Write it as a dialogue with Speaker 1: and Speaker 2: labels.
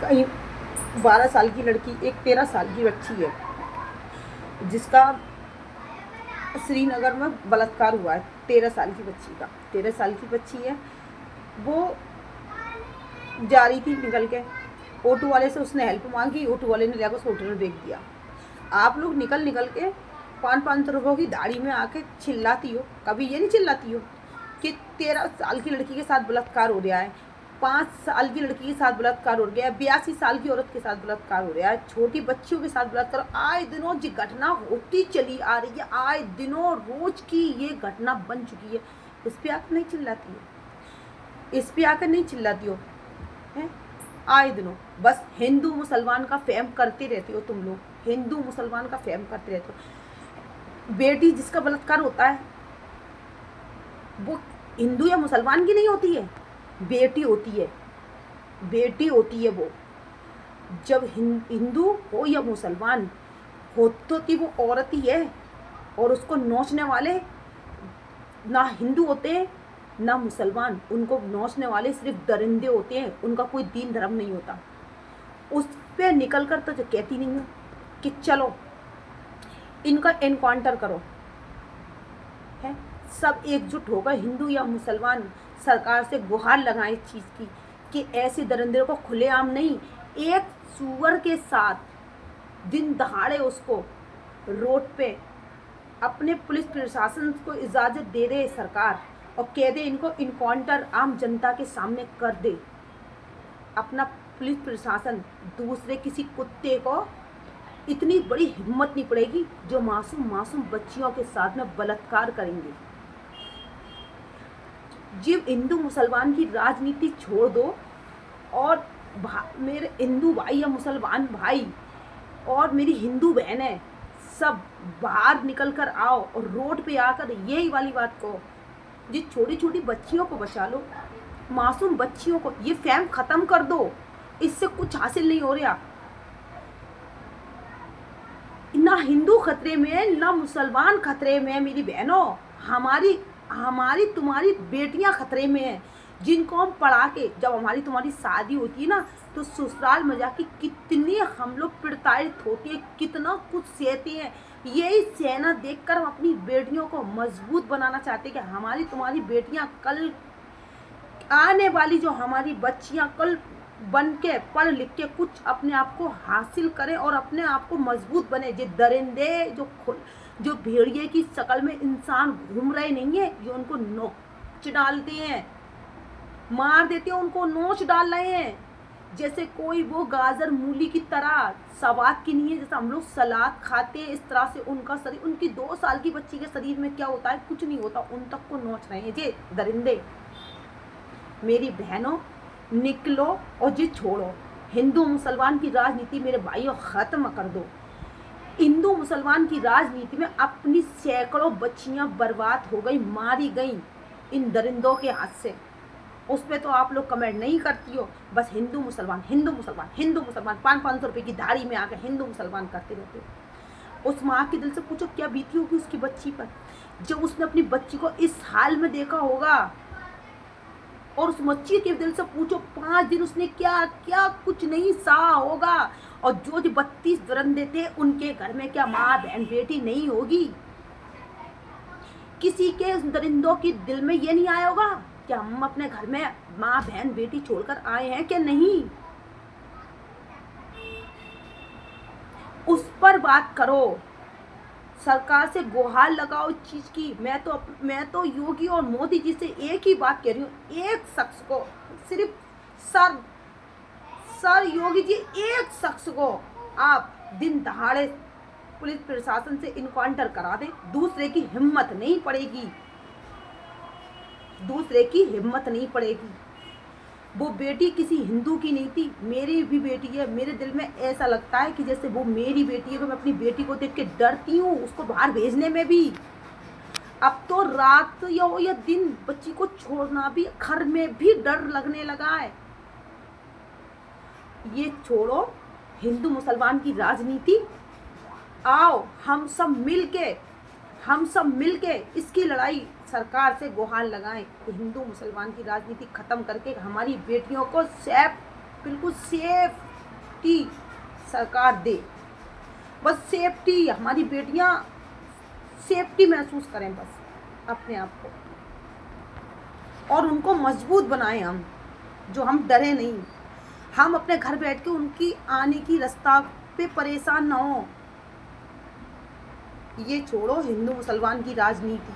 Speaker 1: कहीं 12 साल की लड़की, एक 13 साल की बच्ची है जिसका श्रीनगर में बलात्कार हुआ है। 13 साल की बच्ची का, 13 साल की बच्ची है। वो जा रही थी निकल के, ऑटो वाले से उसने हेल्प मांगी, ऑटो वाले ने जाकर उस होटल में फेंक दिया। आप लोग निकल निकल के 500 रुपयों की दाढ़ी में आके चिल्लाती हो, कभी ये नहीं चिल्लाती हो कि 13 साल की लड़की के साथ बलात्कार हो रहा है, 5 साल की लड़की के साथ बलात्कार हो गया है, 82 साल की औरत के साथ बलात्कार हो रहा है, छोटी बच्चियों के साथ बलात्कार। आए दिनों ये घटना होती चली आ रही है, आए दिनों रोज की ये घटना बन चुकी है। इस पे आकर नहीं चिल्लाती हो, इस पे आकर नहीं चिल्लाती हो हैं? आए दिनों बस हिंदू मुसलमान का फेम करते रहते हो तुम लोग, हिंदू मुसलमान का फेम करते रहते हो। बेटी जिसका बलात्कार होता है वो हिंदू या मुसलमान की नहीं होती है, बेटी होती है, बेटी होती है वो। जब हिंदू हो या मुसलमान हो तो कि वो औरत ही है, और उसको नोचने वाले ना हिंदू होते हैं ना मुसलमान, उनको नोचने वाले सिर्फ दरिंदे होते हैं, उनका कोई दीन धर्म नहीं होता। उस पर निकल कर तो जो कहती नहीं हूँ कि चलो इनका एनकाउंटर करो, है सब एकजुट होकर हिंदू या मुसलमान सरकार से गुहार लगाएं इस चीज़ की कि ऐसे दरिंदे को खुलेआम नहीं, एक सुअर के साथ दिन दहाड़े उसको रोड पे अपने पुलिस प्रशासन को इजाज़त दे दे सरकार, और कह दे इनको इनकाउंटर आम जनता के सामने कर दे। अपना पुलिस प्रशासन दूसरे किसी कुत्ते को इतनी बड़ी हिम्मत नहीं पड़ेगी जो मासूम मासूम बच्चियों के साथ में बलात्कार करेंगे। जीव हिंदू मुसलमान की राजनीति छोड़ दो, और मेरे हिंदू भाई या मुसलमान भाई और मेरी हिंदू बहनें सब बाहर निकल कर आओ और रोड पे आकर यही वाली बात कहो, जी छोटी छोटी बच्चियों को बचा लो, मासूम बच्चियों को, ये फैम खत्म कर दो, इससे कुछ हासिल नहीं हो रहा। ना हिंदू खतरे में ना मुसलमान खतरे में मेरी बहनों, हमारी तुम्हारी बेटियां खतरे में हैं, जिनको हम पढ़ा के जब हमारी तुम्हारी शादी होती है ना तो ससुराल में जाके कितनी हम लोग प्रताड़ित होते हैं, कितना कुछ सहते हैं। यही सहना देखकर हम अपनी बेटियों को मजबूत बनाना चाहते हैं कि हमारी तुम्हारी बेटियां कल आने वाली जो हमारी बच्चियां कल बन के पढ़ लिख के कुछ अपने आप को हासिल करें और अपने आप को मजबूत बने। जो दरिंदे जो भेड़िए की शक्ल में इंसान घूम रहे नहीं है, जो उनको नोच डालते हैं, मार देते हैं, उनको नोच डाल रहे हैं जैसे कोई वो गाजर मूली की तरह सवाद की नहीं है, जैसे हम लोग सलाद खाते हैं इस तरह से उनका शरीर, उनकी 2 साल की बच्ची के शरीर में क्या होता है, कुछ नहीं होता, उन तक को नोच रहे हैं ये दरिंदे। मेरी बहनों निकलो और जी छोड़ो, हिंदू मुसलमान की राजनीति मेरे भाइयों ख़त्म कर दो। हिंदू मुसलमान की राजनीति में अपनी सैकड़ों बच्चियां बर्बाद हो गई, मारी गई इन दरिंदों के हाथ से। उस पर तो आप लोग कमेंट नहीं करती हो, बस हिंदू मुसलमान हिंदू मुसलमान हिंदू मुसलमान 500 रुपये की दाढ़ी में आकर हिंदू मुसलमान करते रहते हो। उस माँ के दिल से पूछो क्या बीती होगी उसकी बच्ची पर, जब उसने अपनी बच्ची को इस हाल में देखा होगा। और उस बच्ची के दिल से पूछो 5 दिन उसने क्या क्या कुछ नहीं सहा होगा। और जो 32 दरिंदे थे उनके घर में क्या माँ बहन बेटी नहीं होगी? किसी के दरिंदों के दिल में ये नहीं आया होगा कि हम अपने घर में माँ बहन बेटी छोड़कर आए हैं क्या? नहीं, उस पर बात करो, सरकार से गुहार लगाओ इस चीज की। मैं तो योगी और मोदी जी से एक ही बात कह रही हूँ, एक शख्स को सिर्फ सर योगी जी, एक शख्स को आप दिन दहाड़े पुलिस प्रशासन से इनकाउंटर करा दें, दूसरे की हिम्मत नहीं पड़ेगी, दूसरे की हिम्मत नहीं पड़ेगी। वो बेटी किसी हिंदू की नहीं थी, मेरी भी बेटी है। मेरे दिल में ऐसा लगता है कि जैसे वो मेरी बेटी है, तो मैं अपनी बेटी को देख के डरती हूँ, उसको बाहर भेजने में भी। अब तो रात या दिन बच्ची को छोड़ना भी, घर में भी डर लगने लगा है। ये छोड़ो हिंदू मुसलमान की राजनीति, आओ हम सब मिलके इसकी लड़ाई सरकार से गुहार लगाएं कि हिंदू मुसलमान की राजनीति खत्म करके हमारी बेटियों को बिल्कुल सेफ सेफ्टी सरकार दे, बस सेफ्टी, हमारी बेटियां सेफ्टी महसूस करें बस अपने आप को, और उनको मजबूत बनाएं हम, जो हम डरे नहीं, हम अपने घर बैठ के उनकी आने की रास्ता पे परेशान ना हो। ये छोड़ो हिंदू मुसलमान की राजनीति,